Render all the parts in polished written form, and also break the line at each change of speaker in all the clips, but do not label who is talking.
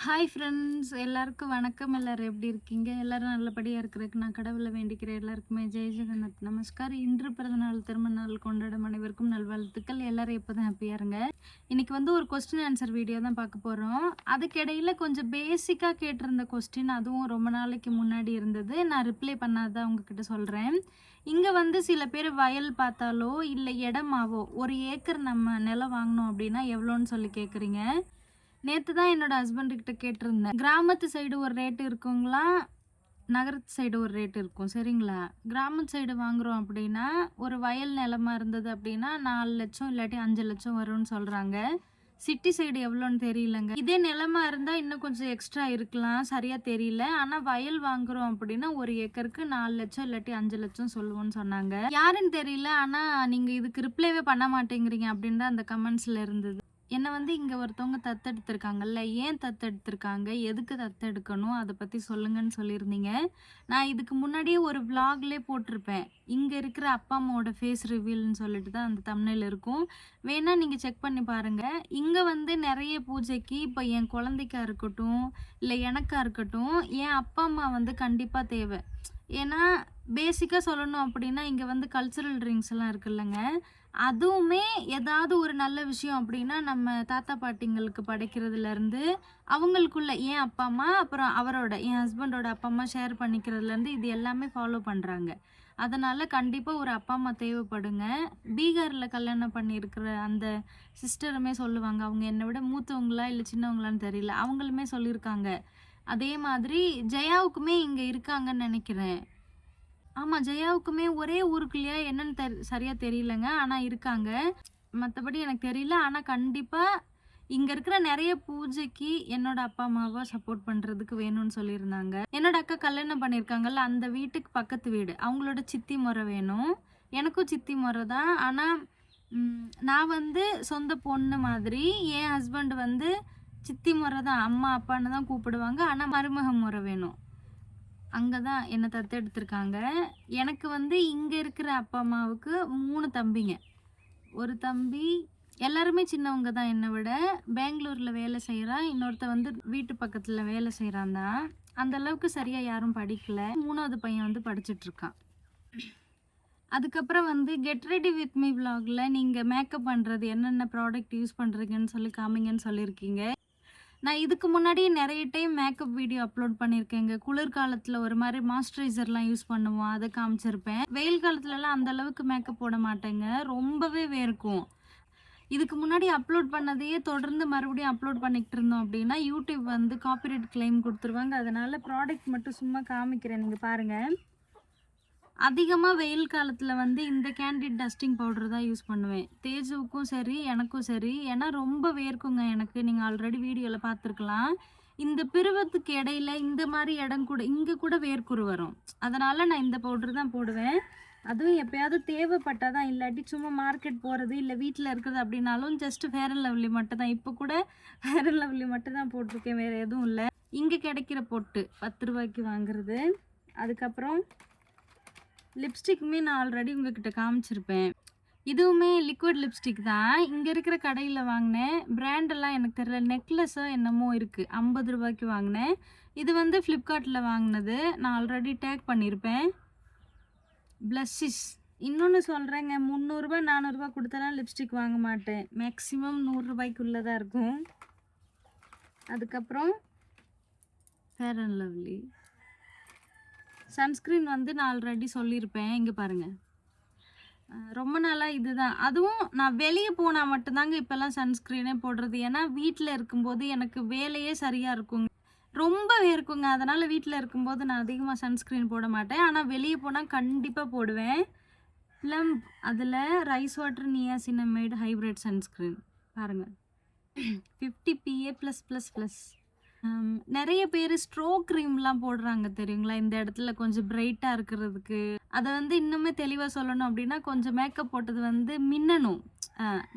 Hi friends, எல்லாருக்கும் வணக்கம். எல்லாரும் எப்படி இருக்கீங்க? எல்லாரும் நல்லபடியாக இருக்கிறதுக்கு நான் கடவுளை வேண்டிக்கிறேன். எல்லாருக்குமே ஜெய் ஜெகநாத் நமஸ்கார். இன்று பிறந்தநாள் திருமண நாள் கொண்டாடும் அனைவருக்கும் நல்வாழ்த்துக்கள். எல்லாரும் எப்போதும் ஹாப்பியாக இருங்க. இன்னைக்கு ஒரு கொஸ்டின் ஆன்சர் வீடியோ தான் பார்க்க போகிறோம். அதுக்கிடையில் கொஞ்சம் பேசிக்காக கேட்டிருந்த கொஸ்டின், அதுவும் ரொம்ப நாளைக்கு முன்னாடி இருந்தது. நான் ரிப்ளை பண்ணாதான் உங்ககிட்ட சொல்கிறேன். இங்கே சில பேர் வயல் பார்த்தாலோ இல்லை இடமாவோ 1 ஏக்கர் நம்ம நிலம் வாங்கினோம் அப்படின்னா எவ்வளோன்னு சொல்லி கேட்குறீங்க. நேற்று தான் என்னோட ஹஸ்பண்டுக்கிட்ட கேட்டிருந்தேன். கிராமத்து சைடு ஒரு ரேட்டு இருக்குங்களா, நகரத்து சைடு ஒரு ரேட்டு இருக்கும், சரிங்களா? கிராமத்து சைடு வாங்குகிறோம் அப்படின்னா ஒரு வயல் நிலமா இருந்தது அப்படின்னா 4 லட்சம் இல்லாட்டி 5 லட்சம் வரும்னு சொல்கிறாங்க. சிட்டி சைடு எவ்வளோன்னு தெரியலங்க. இதே நிலமா இருந்தால் இன்னும் கொஞ்சம் எக்ஸ்ட்ரா இருக்கலாம், சரியாக தெரியல. ஆனால் வயல் வாங்குகிறோம் அப்படின்னா 1 ஏக்கருக்கு 4 லட்சம் இல்லாட்டி 5 லட்சம் சொல்லுவோன்னு சொன்னாங்க. யாருன்னு தெரியல, ஆனால் நீங்கள் இதுக்கு ரிப்ளைவே பண்ண மாட்டேங்கிறீங்க அப்படின்னு தான் அந்த கமெண்ட்ஸில் இருந்தது. என்னை இங்கே ஒருத்தவங்க தத்தெடுத்திருக்காங்கல்ல, ஏன் தத்தெடுத்திருக்காங்க, எதுக்கு தத்தெடுக்கணும், அதை பற்றி சொல்லுங்கன்னு சொல்லியிருந்தீங்க. நான் இதுக்கு முன்னாடியே ஒரு விலாக்லேயே போட்டிருப்பேன். இங்கே இருக்கிற அப்பா அம்மாவோட ஃபேஸ் ரிவீல்னு சொல்லிட்டு தான் அந்த தம்ப்நெயில் இருக்கும். வேணால் நீங்கள் செக் பண்ணி பாருங்கள். இங்கே நிறைய பூஜைக்கு இப்போ என் குழந்தைக்கா இருக்கட்டும் இல்லை எனக்கா இருக்கட்டும், என் அப்பா அம்மா கண்டிப்பாக தேவை. ஏன்னா பேசிக்காக சொல்லணும் அப்படின்னா இங்கே கல்ச்சுரல் ட்ரிங்க்ஸ் எல்லாம் இருக்குல்லங்க, அதுவுமே ஏதாவது ஒரு நல்ல விஷயம் அப்படின்னா நம்ம தாத்தா பாட்டிங்களுக்கு படைக்கிறதுலேருந்து அவங்களுக்குள்ள என் அப்பா அம்மா அப்புறம் என் ஹஸ்பண்டோட அப்பா அம்மா ஷேர் பண்ணிக்கிறதுலேருந்து இது எல்லாமே ஃபாலோ பண்ணுறாங்க. அதனால் கண்டிப்பாக ஒரு அப்பா அம்மா தேவைப்படுங்க. பீகாரில் கல்யாணம் பண்ணியிருக்கிற அந்த சிஸ்டருமே சொல்லுவாங்க, அவங்க என்னை விட மூத்தவங்களா இல்லை சின்னவங்களான்னு தெரியல, அவங்களுமே சொல்லியிருக்காங்க. அதே மாதிரி ஜெயாவுக்குமே இங்கே இருக்காங்கன்னு நினைக்கிறேன். ஆமாம், ஜெயாவுக்குமே ஒரே ஊருக்குள்ளேயா என்னன்னு சரியாக தெரியலங்க, ஆனால் இருக்காங்க. மற்றபடி எனக்கு தெரியல. ஆனால் கண்டிப்பாக இங்கே இருக்கிற நிறைய பூஜைக்கு என்னோட அப்பா அம்மாவை சப்போர்ட் பண்ணுறதுக்கு வேணும்னு சொல்லியிருந்தாங்க. என்னோட அக்கா கல்யாணம் பண்ணியிருக்காங்கல்ல, அந்த வீட்டுக்கு பக்கத்து வீடு, அவங்களோட சித்தி முறை வேணும். எனக்கும் சித்தி முறை தான். ஆனால் நான் சொந்த பொண்ணு மாதிரி, என் ஹஸ்பண்ட் சித்தி முறை தான், அம்மா அப்பான்னு தான் கூப்பிடுவாங்க. ஆனால் மருமக முறை வேணும். அங்கே தான் என்னை தத்தெடுத்திருக்காங்க. எனக்கு இங்கே இருக்கிற அப்பா அம்மாவுக்கு 3 தம்பிங்க. ஒரு தம்பி, எல்லாருமே சின்னவங்க தான் என்னை விட. பெங்களூரில் வேலை செய்கிறான். இன்னொருத்த வீட்டு பக்கத்தில் வேலை செய்கிறான் தான். அந்த அளவுக்கு சரியாக யாரும் படிக்கல. 3வது பையன் படிச்சிட்ருக்கான். அதுக்கப்புறம் கெட் ரெடி வித் மீ விலாகில் நீங்கள் மேக்கப் பண்ணுறது, என்னென்ன ப்ராடக்ட் யூஸ் பண்ணுறீங்கன்னு சொல்லி காமிங்கன்னு சொல்லியிருக்கீங்க. நான் இதுக்கு முன்னாடி நிறைய டைம் மேக்கப் வீடியோ அப்லோட் பண்ணியிருக்கேங்க. குளிர்காலத்தில் ஒரு மாதிரி மாய்ஸ்சரைசர்லாம் யூஸ் பண்ணுவோம், அதை காமிச்சிருப்பேன். வெயில் காலத்துலலாம் அந்த அளவுக்கு மேக்கப் போட மாட்டேங்க, ரொம்பவே வேர்க்கும். இதுக்கு முன்னாடி அப்லோட் பண்ணதையே தொடர்ந்து மறுபடியும் அப்லோட் பண்ணிக்கிட்டு இருந்தோம் அப்படின்னா யூடியூப் காப்பிரைட் கிளைம் கொடுத்துருவாங்க. அதனால் ப்ராடக்ட் மட்டும் சும்மா காமிக்கிறேன், நீங்கள் பாருங்கள். அதிகமாக வெயில் காலத்தில் இந்த கேண்டிட் டஸ்டிங் பவுடர் தான் யூஸ் பண்ணுவேன். தேஜுவுக்கும் சரி எனக்கும் சரி. ஏன்னா ரொம்ப வேர்க்குங்க எனக்கு. நீங்கள் ஆல்ரெடி வீடியோவில் பார்த்துருக்கலாம். இந்த பிருவத்துக்கு இடையில இந்த மாதிரி இடம் கூட, இங்கே கூட வேர்க்குரு வரும். அதனால் நான் இந்த பவுடர் தான் போடுவேன். அதுவும் எப்போயாவது தேவைப்பட்டால் தான், இல்லாட்டி சும்மா மார்க்கெட் போகிறது இல்லை வீட்டில் இருக்கிறது அப்படின்னாலும் ஜஸ்ட்டு ஃபேர் அண்ட் லவ்லி மட்டும் தான். இப்போ கூட ஃபேர் அண்ட் லவ்லி மட்டும் தான் போட்டிருக்கேன், வேறு எதுவும் இல்லை. இங்கே கிடைக்கிற பொட்டு 10 ரூபாய்க்கு வாங்குறது. அதுக்கப்புறம் லிப்ஸ்டிக்குமே நான் ஆல்ரெடி உங்ககிட்ட காமிச்சிருப்பேன். இதுவுமே லிக்விட் லிப்ஸ்டிக் தான். இங்கே இருக்கிற கடையில் வாங்கினேன். பிராண்டெல்லாம் எனக்கு தெரியல, நெக்லஸோ என்னமோ இருக்குது, 50 ரூபாய்க்கு வாங்கினேன். இது ஃப்ளிப்கார்ட்டில் வாங்கினது, நான் ஆல்ரெடி டேக் பண்ணியிருப்பேன். ப்ளஷிஸ் இன்னொன்று சொல்கிறேங்க, 300 400 கொடுத்தலாம் லிப்ஸ்டிக் வாங்க மாட்டேன். மேக்ஸிமம் 100 ரூபாய்க்குள்ளே தான் இருக்கும். அதுக்கப்புறம் ஃபேர் அண்ட் லவ்லி சன்ஸ்க்ரீன் நான் ஆல்ரெடி சொல்லியிருப்பேன். இங்கே பாருங்கள், ரொம்ப நாளாக இது தான். அதுவும் நான் வெளியே போனால் மட்டும்தாங்க இப்போல்லாம் சன்ஸ்க்ரீனே போடுறது. ஏன்னா வீட்டில் இருக்கும்போது எனக்கு வேலையே சரியாக இருக்குங்க, ரொம்ப வேர்க்குங்க. அதனால் வீட்டில் இருக்கும்போது நான் அதிகமாக சன்ஸ்க்ரீன் போட மாட்டேன். ஆனால் வெளியே போனால் கண்டிப்பாக போடுவேன். ப்ளம்ப், அதில் rice water niacinamide hybrid sunscreen பாருங்கள், 50 PA+++. நிறைய பேர் ஸ்ட்ரோக் க்ரீம்லாம் போடுறாங்க தெரியுங்களா, இந்த இடத்துல கொஞ்சம் பிரைட்டாக இருக்கிறதுக்கு. அதை இன்னுமே தெளிவாக சொல்லணும் அப்படின்னா கொஞ்சம் மேக்கப் போட்டது மின்னணும்,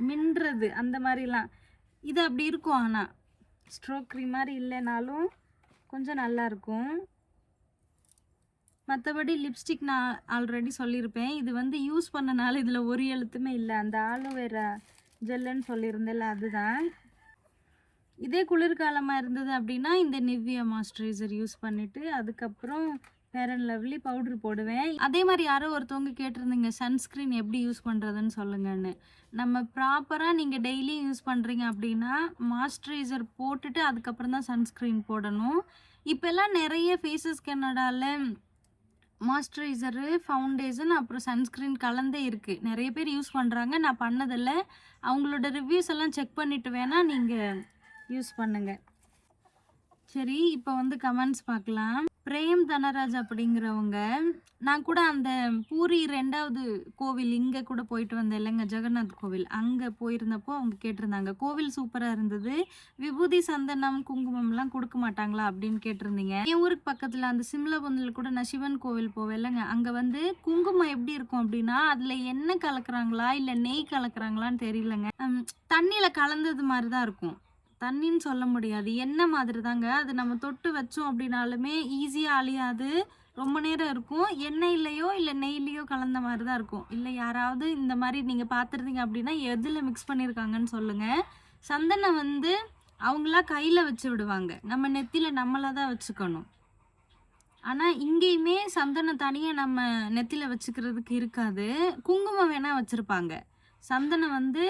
மின்றது அந்த மாதிரிலாம். இது அப்படி இருக்கும். ஆனால் ஸ்ட்ரோக் க்ரீம் மாதிரி இல்லைனாலும் கொஞ்சம் நல்லாயிருக்கும். மற்றபடி லிப்ஸ்டிக் நான் ஆல்ரெடி சொல்லியிருப்பேன். இது யூஸ் பண்ணனால இதில் ஒரு எழுத்துமே இல்லை. அந்த ஆலோவேரா ஜெல்லுன்னு சொல்லியிருந்தேன்ல, அதுதான். இதே குளிர்காலமாக இருந்தது அப்படின்னா இந்த நிவ்யா மாய்ஸ்சரைசர் யூஸ் பண்ணிவிட்டு அதுக்கப்புறம் ஃபேர் அண்ட் லவ்லி பவுட்ரு போடுவேன். அதே மாதிரி யாரோ ஒருத்தவங்க கேட்டிருந்தீங்க சன்ஸ்க்ரீன் எப்படி யூஸ் பண்ணுறதுன்னு சொல்லுங்கன்னு. நம்ம ப்ராப்பராக நீங்கள் டெய்லியும் யூஸ் பண்ணுறீங்க அப்படின்னா மாய்ஸ்சரைசர் போட்டுட்டு அதுக்கப்புறம் தான் சன்ஸ்க்ரீன் போடணும். இப்போல்லாம் நிறைய ஃபேஸஸ் கனடாவில் மாய்ஸ்சரைசரு, ஃபவுண்டேஷன் அப்புறம் சன்ஸ்க்ரீன் கலந்தே இருக்குது. நிறைய பேர் யூஸ் பண்ணுறாங்க. நான் பண்ணதில்ல. அவங்களோட ரிவ்யூஸ் எல்லாம் செக் பண்ணிவிட்டு வேணால் நீங்கள் யூஸ் பண்ணுங்க. சரி, இப்போ வந்து கமெண்ட்ஸ் பார்க்கலாம். பிரேம் தனராஜ் அப்படிங்கிறவங்க, நான் கூட அந்த பூரி 2வது கோவில் இங்கே கூட போயிட்டு வந்தேன் இல்லைங்க, ஜெகநாத் கோவில். அங்கே போயிருந்தப்போ அவங்க கேட்டிருந்தாங்க, கோவில் சூப்பராக இருந்தது, விபூதி சந்தனம் குங்குமம்லாம் கொடுக்க மாட்டாங்களா அப்படின்னு கேட்டிருந்தீங்க. என் ஊருக்கு பக்கத்தில் அந்த சிம்லபொந்தில் கூட நான் சிவன் கோவில் போவேன் இல்லைங்க, அங்கே வந்து குங்குமம் எப்படி இருக்கும் அப்படின்னா அதில் எண்ணெய் கலக்குறாங்களா இல்லை நெய் கலக்குறாங்களான்னு தெரியலங்க. தண்ணியில் கலந்தது மாதிரி தான் இருக்கும். தண்ணின்னு சொல்ல முடியாது, எண்ணெய் மாதிரி தாங்க. அது நம்ம தொட்டு வச்சோம் அப்படின்னாலுமே ஈஸியாக அழியாது, ரொம்ப நேரம் இருக்கும். எண்ணெய்லையோ இல்லை நெய்லையோ கலந்த மாதிரி தான் இருக்கும். இல்லை யாராவது இந்த மாதிரி நீங்கள் பார்த்துருந்தீங்க அப்படின்னா எதில் மிக்ஸ் பண்ணியிருக்காங்கன்னு சொல்லுங்கள். சந்தனம் வந்து அவங்களா கையில் வச்சு விடுவாங்க, நம்ம நெத்தியில் நம்மளாக தான் வச்சுக்கணும். ஆனால் இங்கேயுமே சந்தனம் தனியாக நம்ம நெத்தியில் வச்சுக்கிறதுக்கு இருக்காது. குங்குமம் வேணால் வச்சுருப்பாங்க. சந்தனம் வந்து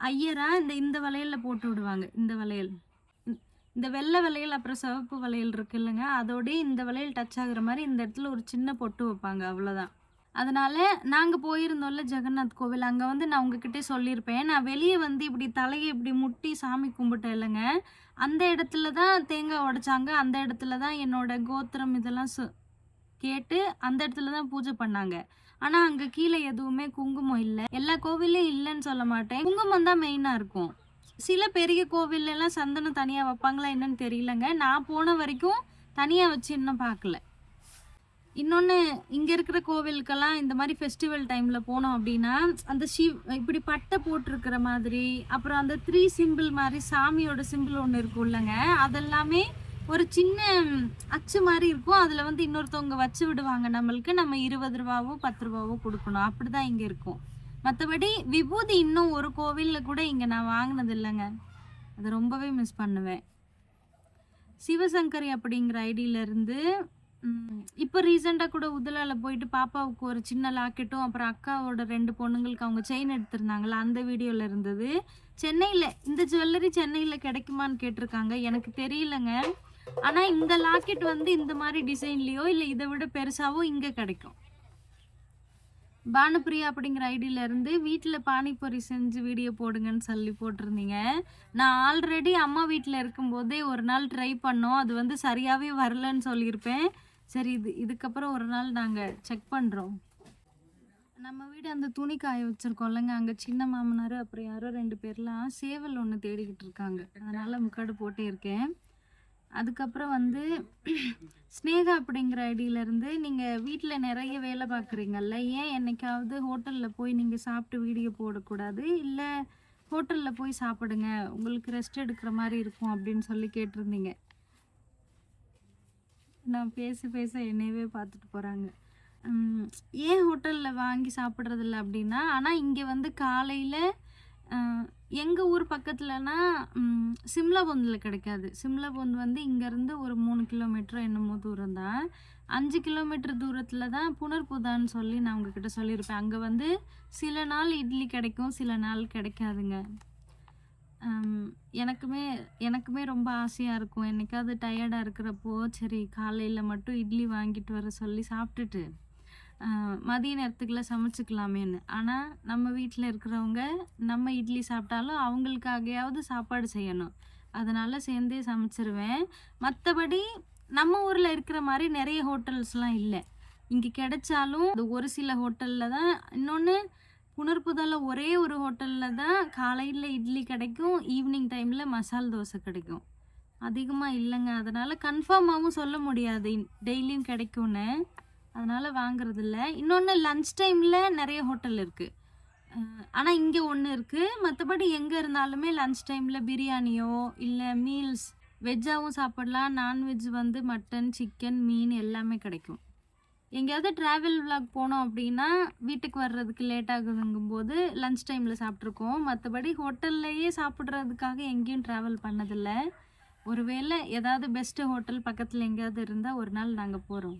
ஐயரா இந்த வளையலில் போட்டு விடுவாங்க. இந்த வளையல், இந்த வெள்ளை வளையல் அப்புறம் சிவப்பு வளையல் இருக்கு இல்லைங்க, அதோடய இந்த வளையல் டச் ஆகுற மாதிரி இந்த இடத்துல ஒரு சின்ன பொட்டு வைப்பாங்க, அவ்வளோதான். அதனால் நாங்கள் போயிருந்தோம்ல ஜெகநாத் கோவில், அங்கே வந்து நான் உங்ககிட்டே சொல்லியிருப்பேன், நான் வெளியே வந்து இப்படி தலையை இப்படி முட்டி சாமி கும்பிட்டேன் இல்லைங்க, அந்த இடத்துல தான் தேங்காய் உடைச்சாங்க. அந்த இடத்துல தான் என்னோட கோத்திரம் இதெல்லாம் கேட்டு அந்த இடத்துல தான் பூஜை பண்ணாங்க. ஆனால் அங்கே கீழே எதுவுமே குங்குமம் இல்லை. எல்லா கோவிலையும் இல்லைன்னு சொல்ல மாட்டேன், குங்குமம் தான் மெயினாக இருக்கும். சில பெரிய கோவிலெல்லாம் சந்தனம் தனியாக வைப்பாங்களா என்னன்னு தெரியலங்க. நான் போன வரைக்கும் தனியாக வச்சு இன்னும் பார்க்கல. இன்னொன்று, இங்கே இருக்கிற கோவிலுக்கெல்லாம் இந்த மாதிரி ஃபெஸ்டிவல் டைமில் போனோம் அப்படின்னா அந்த இப்படி பட்டை போட்டிருக்கிற மாதிரி, அப்புறம் அந்த 3 சிம்பிள் மாதிரி சாமியோட சிம்பிள் ஒன்று இருக்கும் இல்லைங்க, அதெல்லாமே ஒரு சின்ன அச்சு மாதிரி இருக்கும். அதில் வந்து இன்னொருத்தவங்க வச்சு விடுவாங்க நம்மளுக்கு. நம்ம 20 ரூபாவோ 10 ரூபாவோ கொடுக்கணும். அப்படி தான் இங்கே இருக்கும். மற்றபடி விபூதி இன்னும் ஒரு கோவிலில் கூட இங்கே நான் வாங்கினது இல்லைங்க. அதை ரொம்பவே மிஸ் பண்ணுவேன். சிவசங்கரி அப்படிங்கிற ஐடியிலேருந்து இப்போ ரீசெண்டாக கூட உதலாவில் போயிட்டு பாப்பாவுக்கு ஒரு சின்ன லாக்கெட்டும் அப்புறம் அக்காவோட 2 பொண்ணுங்களுக்கு அவங்க செயின் எடுத்திருந்தாங்களா, அந்த வீடியோவில் இருந்தது. சென்னையில் இந்த ஜுவல்லரி சென்னையில் கிடைக்குமான்னு கேட்டிருக்காங்க, எனக்கு தெரியலங்க. ஆனால் இந்த லாக்கெட் வந்து இந்த மாதிரி டிசைன்லேயோ இல்லை இதை விட பெருசாவோ இங்கே கிடைக்கும். பானுப்பிரியா அப்படிங்கிற ஐடியிலேருந்து வீட்டில் பானிபூரி செஞ்சு வீடியோ போடுங்கன்னு சொல்லி போட்டிருந்தீங்க. நான் ஆல்ரெடி அம்மா வீட்டில் இருக்கும்போதே ஒரு நாள் ட்ரை பண்ணோம், அது வந்து சரியாகவே வரலன்னு சொல்லியிருப்பேன். சரி, இதுக்கப்புறம் ஒரு நாள் நாங்கள் செக் பண்ணுறோம். நம்ம வீடு அந்த துணி காய வச்சுருக்கோம் இல்லைங்க, அங்கே சின்ன மாமனார் அப்புறம் யாரோ 2 பேர்லாம் சேவல் ஒன்று தேடிக்கிட்டு இருக்காங்க, அதனால் முக்காடு போட்டே இருக்கேன். அதுக்கப்புறம் வந்து ஸ்னேகா அப்படிங்கிற ஐடியிலேருந்து, நீங்கள் வீட்டில் நிறைய வேலை பார்க்குறீங்கல்ல, ஏன் என்னைக்காவது ஹோட்டலில் போய் நீங்கள் சாப்பிட்டு வீடியோ போடக்கூடாது, இல்லை ஹோட்டலில் போய் சாப்பிடுங்க, உங்களுக்கு ரெஸ்ட் எடுக்கிற மாதிரி இருக்கும் அப்படின்னு சொல்லி கேட்டிருந்தீங்க. நான் பேச என்னையவே பார்த்துட்டு போகிறாங்க. ஏன் ஹோட்டலில் வாங்கி சாப்பிட்றதில்ல அப்படின்னா, ஆனால் இங்கே வந்து காலையில் எங்கள் ஊர் பக்கத்துலனா சிம்லாபொந்தில் கிடைக்காது. சிம்லாபொந்து வந்து இங்கேருந்து ஒரு 3 கிலோமீட்டர் என்னமோ தூரம் தான். 5 கிலோமீட்டர் தூரத்தில் தான் புனர்புதான்னு சொல்லி நான் உங்ககிட்ட சொல்லியிருப்பேன். அங்கே வந்து சில நாள் இட்லி கிடைக்கும், சில நாள் கிடைக்காதுங்க. எனக்குமே ரொம்ப ஆசையாக இருக்கும், என்னைக்காவது டயர்டாக இருக்கிறப்போ சரி காலையில் மட்டும் இட்லி வாங்கிட்டு வர சொல்லி சாப்பிட்டுட்டு மதிய நேரத்துக்குள்ள சமைச்சிக்கலாமேன்னு. ஆனால் நம்ம வீட்டில் இருக்கிறவங்க நம்ம இட்லி சாப்பிட்டாலும் அவங்களுக்காகையாவது சாப்பாடு செய்யணும், அதனால் சேர்ந்தே சமைச்சிருவேன். மற்றபடி நம்ம ஊரில் இருக்கிற மாதிரி நிறைய ஹோட்டல்ஸ்லாம் இல்லை. இங்கே கிடைச்சாலும் அது ஒரு சில ஹோட்டலில் தான். இன்னொன்று, புனர்புதாவில் ஒரே ஒரு ஹோட்டலில் தான் காலையில் இட்லி கிடைக்கும், ஈவினிங் டைமில் மசால் தோசை கிடைக்கும், அதிகமாக இல்லைங்க. அதனால் கன்ஃபார்மாகவும் சொல்ல முடியாது டெய்லியும் கிடைக்கும்னு, அதனால் வாங்குறதில்ல. இன்னொன்று, லன்ச் டைமில் நிறைய ஹோட்டல் இருக்குது, ஆனால் இங்கே ஒன்று இருக்குது. மற்றபடி எங்கே இருந்தாலுமே லன்ச் டைமில் பிரியாணியோ இல்லை மீல்ஸ் வெஜ்ஜாகவும் சாப்பிடலாம், நான்வெஜ் வந்து மட்டன் சிக்கன் மீன் எல்லாமே கிடைக்கும். எங்கேயாவது ட்ராவல் விலாக் போனோம் அப்படின்னா வீட்டுக்கு வர்றதுக்கு லேட் ஆகுதுங்கும்போது லன்ச் டைமில் சாப்பிட்ருக்கோம். மற்றபடி ஹோட்டல்லையே சாப்பிட்றதுக்காக எங்கேயும் ட்ராவல் பண்ணதில்லை. ஒருவேளை ஏதாவது பெஸ்ட்டு ஹோட்டல் பக்கத்தில் எங்கேயாவது இருந்தால் ஒரு நாள் நாங்கள் போகிறோம்.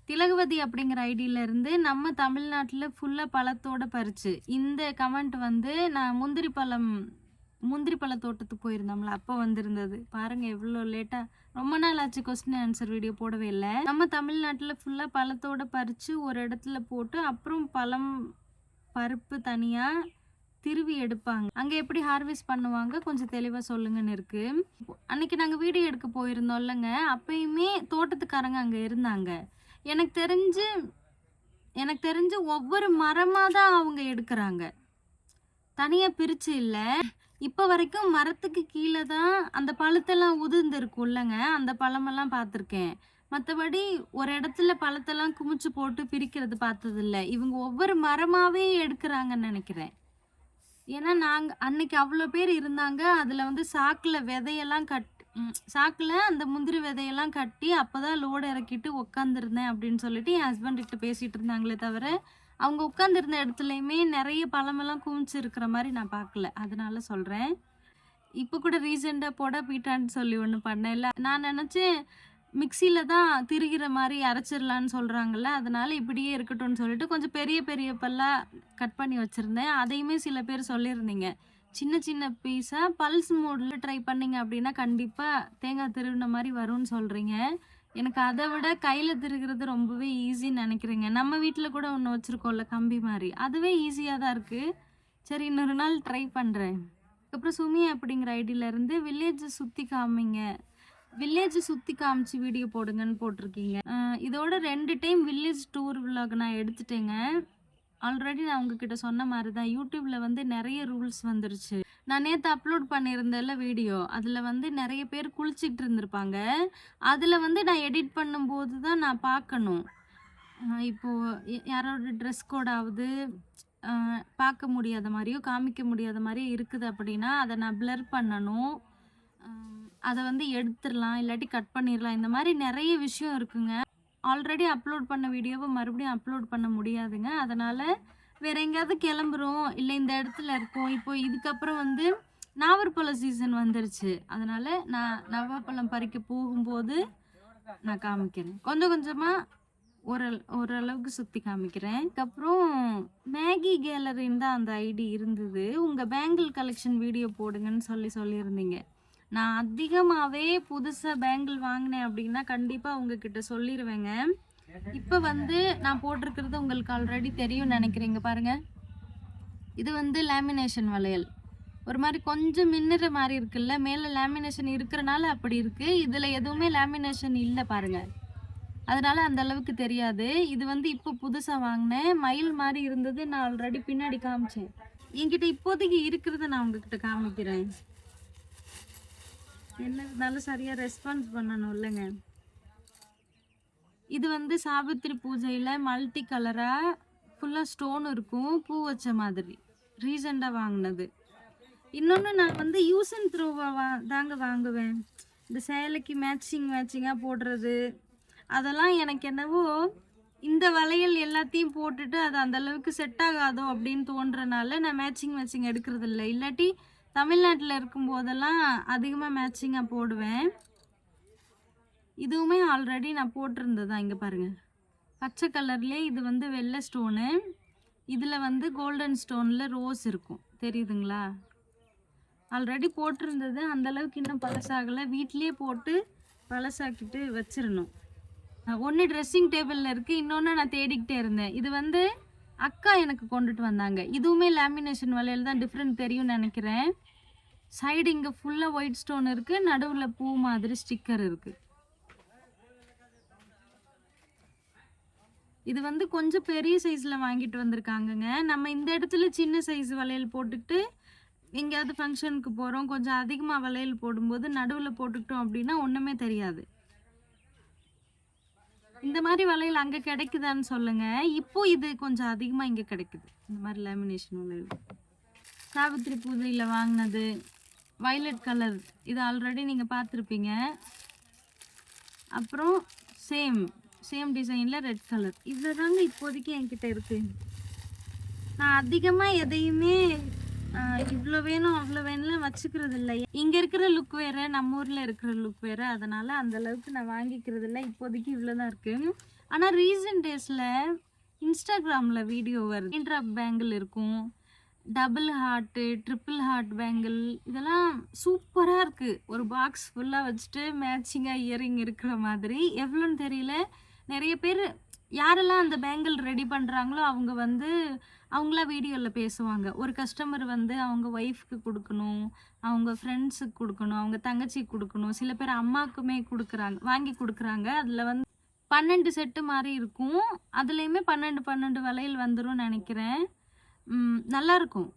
திலகவதி அப்படிங்கிற ஐடியிலேருந்து நம்ம தமிழ்நாட்டில் ஃபுல்லாக பழத்தோடு பறித்து இந்த கமெண்ட் வந்து நான் முந்திரி பழ தோட்டத்துக்கு போயிருந்தோம்ல அப்போ வந்திருந்தது. பாருங்கள் எவ்வளோ லேட்டாக ரொம்ப நாள் ஆச்சு கொஸ்டின் ஆன்சர் வீடியோ போடவே இல்லை. நம்ம தமிழ்நாட்டில் ஃபுல்லாக பழத்தோடு பறித்து ஒரு இடத்துல போட்டு அப்புறம் பருப்பு தனியாக திருவி எடுப்பாங்க. அங்கே எப்படி ஹார்வெஸ்ட் பண்ணுவாங்க கொஞ்சம் தெளிவாக சொல்லுங்கன்னு இருக்குது. அன்றைக்கி நாங்கள் வீடியோ எடுக்க போயிருந்தோம் இல்லைங்க, அப்பயுமே தோட்டத்துக்காரங்க அங்கே இருந்தாங்க. எனக்கு தெரிஞ்சு ஒவ்வொரு மரமாக தான் அவங்க எடுக்கிறாங்க, தனியாக பிரித்து இல்லை. இப்போ வரைக்கும் மரத்துக்கு கீழே தான் அந்த பழத்தெல்லாம் உதிர்ந்துருக்கும் இல்லைங்க, அந்த பழமெல்லாம் பார்த்துருக்கேன். மற்றபடி ஒரு இடத்துல பழத்தெல்லாம் குமிச்சு போட்டு பிரிக்கிறது பார்த்ததில்ல. இவங்க ஒவ்வொரு மரமாகவே எடுக்கிறாங்கன்னு நினைக்கிறேன். ஏன்னா நாங்கள் அன்னைக்கு அவ்வளோ பேர் இருந்தாங்க. அதில் வந்து சாக்கில் அந்த முந்திரி விதையெல்லாம் கட்டி அப்போ தான் லோடு இறக்கிட்டு உட்காந்துருந்தேன் அப்படின்னு சொல்லிட்டு என் ஹஸ்பண்ட்கிட்ட பேசிகிட்டு இருந்தாங்களே தவிர அவங்க உட்காந்துருந்த இடத்துலையுமே நிறைய பழமெல்லாம் குமிச்சு இருக்கிற மாதிரி நான் பார்க்கல. அதனால சொல்கிறேன். இப்போ கூட ரீசெண்டாக போட பீட்டான்னு சொல்லி ஒன்று பண்ணல. நான் நினச்சேன் மிக்சியில் தான் திரிகிற மாதிரி அரைச்சிடலான்னு சொல்கிறாங்கல்ல, அதனால் இப்படியே இருக்கட்டும்னு சொல்லிட்டு கொஞ்சம் பெரிய பெரிய பல்லாக கட் பண்ணி வச்சுருந்தேன். அதையுமே சில பேர் சொல்லியிருந்தீங்க சின்ன சின்ன பீஸாக பல்ஸ் மோடில் ட்ரை பண்ணிங்க அப்படின்னா கண்டிப்பாக தேங்காய் திருவின மாதிரி வரும்னு சொல்கிறீங்க. எனக்கு அதை விட கையில் திருகிறது ரொம்பவே ஈஸின்னு நினைக்கிறேங்க. நம்ம வீட்டில் கூட ஒன்று வச்சுருக்கோம்ல கம்பி மாதிரி, அதுவே ஈஸியாக தான் இருக்குது. சரி இன்னொரு நாள் ட்ரை பண்ணுறேன். அதுக்கப்புறம் சுமி அப்படிங்கிற ஐடியிலேருந்து வில்லேஜை சுற்றி காமிச்சு வீடியோ போடுங்கன்னு போட்டிருக்கீங்க. இதோட 2 டைம் வில்லேஜ் டூர் விலாக் நான் எடுத்துட்டேங்க. ஆல்ரெடி நான் உங்ககிட்ட சொன்ன மாதிரி தான் யூடியூப்பில் வந்து நிறைய ரூல்ஸ் வந்துருச்சு. நான் நேற்று அப்லோட் பண்ணியிருந்தேன்ல வீடியோ, அதில் வந்து நிறைய பேர் குளிச்சுக்கிட்டு இருந்திருப்பாங்க. அதில் வந்து நான் எடிட் பண்ணும்போது தான் நான் பார்க்கணும், இப்போது யாரோட ட்ரெஸ் கோடாவது பார்க்க முடியாத மாதிரியோ காமிக்க முடியாத மாதிரியோ இருக்குது அப்படின்னா அதை நான் பிளர் பண்ணணும். அதை வந்து எடுத்துடலாம், இல்லாட்டி கட் பண்ணிடலாம். இந்த மாதிரி நிறைய விஷயம் இருக்குங்க. ஆல்ரெடி அப்லோட் பண்ண வீடியோவை மறுபடியும் அப்லோட் பண்ண முடியாதுங்க. அதனால் வேறு எங்கேயாவது கிளம்புறோம் இல்லை இந்த இடத்துல இருக்கோம். இப்போது இதுக்கப்புறம் வந்து நாவற்பழம் சீசன் வந்துருச்சு. அதனால் நான் நவாப்பழம் பறிக்க போகும்போது நான் காமிக்கிறேன். கொஞ்சம் கொஞ்சமாக ஓரளவுக்கு சுற்றி காமிக்கிறேன். அதுக்கப்புறம் மேகி கேலரின்னு தான் அந்த ஐடி இருந்தது. உங்கள் பேங்கிள் கலெக்ஷன் வீடியோ போடுங்கன்னு சொல்லியிருந்தீங்க. நான் அதிகமாகவே புதுசாக பேங்கிள் வாங்கினேன் அப்படின்னா கண்டிப்பாக உங்ககிட்ட சொல்லிடுவேங்க. இப்போ வந்து நான் போட்டிருக்கிறது உங்களுக்கு ஆல்ரெடி தெரியும் நினைக்கிறீங்க. பாருங்கள், இது வந்து லேமினேஷன் வளையல். ஒரு மாதிரி கொஞ்சம் மின்னுற மாதிரி இருக்குல்ல, மேலே லேமினேஷன் இருக்கிறனால அப்படி இருக்குது. இதில் எதுவுமே லேமினேஷன் இல்லை பாருங்கள், அதனால் அந்த அளவுக்கு தெரியாது. இது வந்து இப்போ புதுசாக வாங்கினேன். மயில் மாதிரி இருந்தது, நான் ஆல்ரெடி பின்னாடி காமிச்சேன். என்கிட்ட இப்போதைக்கு இருக்கிறத நான் உங்ககிட்ட காமிக்கிறேன். என்ன இருந்தாலும் சரியாக ரெஸ்பான்ஸ் பண்ணணும் இல்லைங்க. இது வந்து சாவித்திரி பூஜையில் மல்டி கலராக ஃபுல்லாக ஸ்டோன் இருக்கும், பூ வச்ச மாதிரி ரீசெண்டாக வாங்கினது. இன்னொன்று நான் வந்து யூஸ் அண்ட் த்ரோவாக தாங்க வாங்குவேன். இந்த சேலைக்கு மேட்சிங்காக போடுறது அதெல்லாம் எனக்கு என்னவோ இந்த வளையல் எல்லாத்தையும் போட்டுட்டு அது அந்தளவுக்கு செட் ஆகாதோ அப்படின்னு தோன்றனால நான் மேட்சிங் எடுக்கிறது இல்லை. இல்லாட்டி தமிழ்நாட்டில் இருக்கும்போதெல்லாம் அதிகமாக மேட்சிங்காக போடுவேன். இதுவுமே ஆல்ரெடி நான் போட்டிருந்தது தான். இங்கே பாருங்கள், பச்சை கலர்லேயே இது வந்து வெள்ளை ஸ்டோனு, இதில் வந்து கோல்டன் ஸ்டோனில் ரோஸ் இருக்கும், தெரியுதுங்களா? ஆல்ரெடி போட்டிருந்தது, அந்தளவுக்கு இன்னும் பழசாகலை. வீட்டிலே போட்டு பழசாக்கிட்டு வச்சிடணும். ஒன்று ட்ரெஸ்ஸிங் டேபிளில் இருக்குது, இன்னொன்று நான் தேடிக்கிட்டே இருந்தேன். இது வந்து அக்கா எனக்கு கொண்டுட்டு வந்தாங்க. இதுவுமே லேமினேஷன் வளையல் தான், டிஃப்ரெண்ட் தெரியும்னு நினைக்கிறேன். சைடு இங்கே ஃபுல்லாக ஒயிட் ஸ்டோன் இருக்குது, நடுவில் பூ மாதிரி ஸ்டிக்கர் இருக்குது. இது வந்து கொஞ்சம் பெரிய சைஸில் வாங்கிட்டு வந்திருக்காங்கங்க. நம்ம இந்த இடத்துல சின்ன சைஸ் வளையல் போட்டுக்கிட்டு எங்கேயாவது ஃபங்க்ஷனுக்கு போகிறோம், கொஞ்சம் அதிகமாக வளையல் போடும்போது நடுவில் போட்டுக்கிட்டோம் அப்படின்னா ஒன்றுமே தெரியாது. இந்த மாதிரி வளையல் அங்கே கிடைக்குதான்னு சொல்லுங்கள். இப்போது இது கொஞ்சம் அதிகமாக இங்கே கிடைக்குது இந்த மாதிரி லேமினேஷன் வளையல். சாவித்திரி பூஜையில் வாங்கினது வயலட் கலர், இது ஆல்ரெடி நீங்கள் பார்த்துருப்பீங்க. அப்புறம் சேம் சேம் டிசைனில் ரெட் கலர். இவ்வளோ தாங்க இப்போதைக்கு என்கிட்ட இருக்குது. நான் அதிகமாக எதையுமே இவ்வளோ வேணும் அவ்வளோ வேணும்லாம் வச்சுக்கிறது இல்லை. இங்கே இருக்கிற லுக் வேறு, நம்ம ஊரில் இருக்கிற லுக் வேறு. அதனால் அந்தளவுக்கு நான் வாங்கிக்கிறது இல்லை. இப்போதைக்கு இவ்வளோ தான் இருக்குது. ஆனால் ரீசன்ட் டேஸில் இன்ஸ்டாகிராமில் வீடியோ வருது. இன்ட்ராப் பேங்கிள் இருக்கும், double heart, triple heart bangle, இதெல்லாம் சூப்பராக இருக்குது. ஒரு பாக்ஸ் ஃபுல்லாக வச்சுட்டு மேட்சிங்காக இயரிங் இருக்கிற மாதிரி. எவ்வளோன்னு தெரியல. நிறைய பேர் யாரெல்லாம் அந்த பேங்கிள் ரெடி பண்ணுறாங்களோ அவங்க வந்து அவங்களாம் வீடியோவில் பேசுவாங்க. ஒரு கஸ்டமர் வந்து அவங்க ஒய்ஃப்க்கு கொடுக்கணும், அவங்க ஃப்ரெண்ட்ஸுக்கு கொடுக்கணும், அவங்க தங்கச்சிக்கு கொடுக்கணும், சில பேர் அம்மாவுக்குமே கொடுக்குறாங்க, வாங்கி கொடுக்குறாங்க. அதில் வந்து 12 செட்டு மாதிரி இருக்கும். அதுலேயுமே 12 வளையல் வந்துடும் நினைக்கிறேன். நல்லாயிருக்கும்.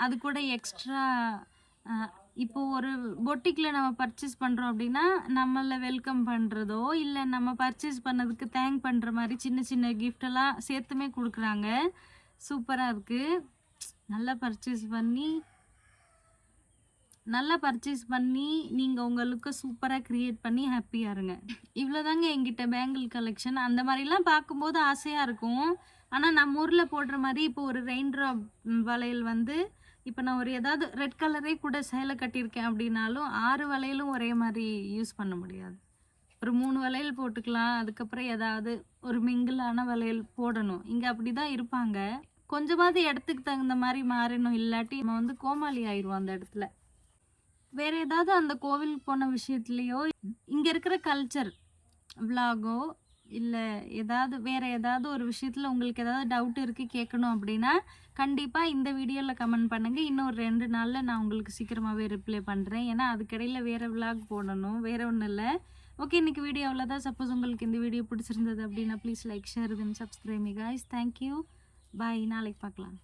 அது கூட எக்ஸ்ட்ரா இப்போ ஒரு பொட்டிக்கில் நம்ம பர்ச்சேஸ் பண்ணுறோம் அப்படின்னா நம்மளை வெல்கம் பண்ணுறதோ இல்லை நம்ம பர்ச்சேஸ் பண்ணதுக்கு தேங்க் பண்ணுற மாதிரி சின்ன சின்ன கிஃப்டெல்லாம் சேர்த்துமே கொடுக்குறாங்க. சூப்பராக இருக்குது. நல்லா பர்ச்சேஸ் பண்ணி நீங்கள் உங்களுக்கு சூப்பராக க்ரியேட் பண்ணி ஹாப்பியாக இருங்க. இவ்வளோ தாங்க எங்கிட்ட பேங்கிள் கலெக்ஷன். அந்த மாதிரிலாம் பார்க்கும்போது ஆசையாக இருக்கும். ஆனால் நம்ம ஊரில் போடுற மாதிரி இப்போ ஒரு ரெயின் ட்ராப் வளையல் வந்து இப்போ நான் ஒரு ஏதாவது ரெட் கலரே கூட சேலை கட்டியிருக்கேன் அப்படின்னாலும் 6 வளையலும் ஒரே மாதிரி யூஸ் பண்ண முடியாது. ஒரு 3 வளையல் போட்டுக்கலாம். அதுக்கப்புறம் ஏதாவது ஒரு மிங்கிளான வளையல் போடணும். இங்கே அப்படி தான் இருப்பாங்க. கொஞ்சமாவது இடத்துக்கு தகுந்த மாதிரி மாறணும். இல்லாட்டி நம்ம வந்து கோமாளி ஆயிடுவோம் அந்த இடத்துல. வேறு ஏதாவது அந்த கோவிலுக்கு போன விஷயத்துலையோ இங்கே இருக்கிற கல்ச்சர் விலாகோ இல்லை வேறு ஏதாவது ஒரு விஷயத்தில் உங்களுக்கு ஏதாவது டவுட் இருக்குது கேட்கணும் அப்படின்னா கண்டிப்பாக இந்த வீடியோவில் கமெண்ட் பண்ணுங்கள். இன்னும் ஒரு 2 நாளில் நான் உங்களுக்கு சீக்கிரமாகவே ரிப்ளை பண்ணுறேன். ஏன்னா அதுக்கிடையில் வேறு விலாக் போடணும், வேறு ஒன்றும் இல்லை. ஓகே, இன்றைக்கி வீடியோ அவ்வளோதான். சப்போஸ் உங்களுக்கு இந்த வீடியோ பிடிச்சிருந்தது அப்படின்னா please like, share, then subscribe me guys. Thank you, bye. நாளைக்கு பார்க்கலாம்.